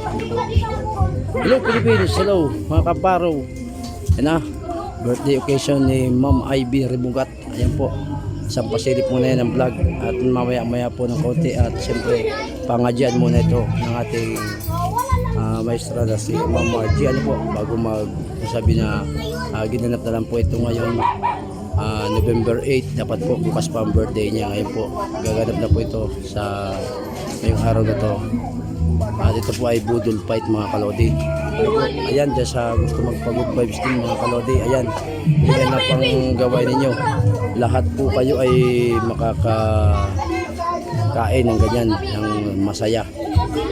Hello Philippines, hello mga kaparo. Yan na, birthday occasion ni Ma'am Ivy Ribugat. Ayan po, isang pasilip muna yan ng vlog. At mamaya po ng konti. At siyempre, pangadyan muna ito ng ating maestra na si Ma'am Margie. Ano po, bago magsabi na ginanap na lang po ito ngayon. November 8, dapat po bukas pa ang birthday niya. Ngayon po, gaganap na po ito sa ngayong araw na to. At ito po ay budol fight mga kalodi. Ano po, ayan, dyan sa gusto magpa-good vibes din mga kalodi. Ayan, yan na pang gawin ninyo. Lahat po kayo ay makakakain ng ganyan, ng masaya.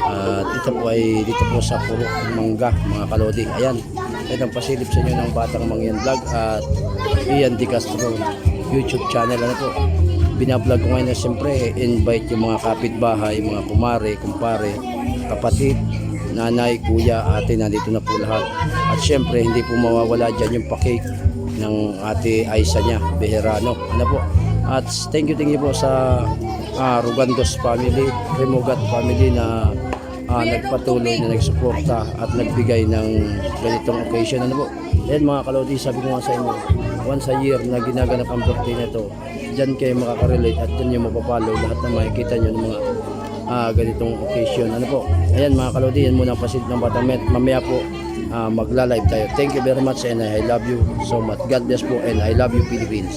At ito po ay dito po sa Puro Mangga mga kalodi. Ayan, ito ang pasilip sa inyo ng Batang Mangyan Vlog at Ian Di Castro YouTube channel. Ano po, binablog ko ngayon na siyempre invite yung mga kapitbahay, mga kumare, kumpare, kapatid, nanay, kuya, ate, nandito na po lahat. At siyempre hindi po mawawala dyan yung pakik ng ate Aisa niya, Beherano. Ano po, at thank you po sa Rugandos family, Remogat family na nagpatuloy na nagsuporta at nagbigay ng ganitong occasion. Ano po, yan mga kalodi, sabi ko nga sa inyo, once a year na ginaganap ang birthday na ito, dyan kayo makakarelate at dyan yung mapapalo lahat na makikita nyo ng mga ganitong occasion. Ano po, ayan mga kalodi, yan muna ang pasilip ng Batang Met. Mamaya po magla-live tayo. Thank you very much and I love you so much. God bless po and I love you Philippines.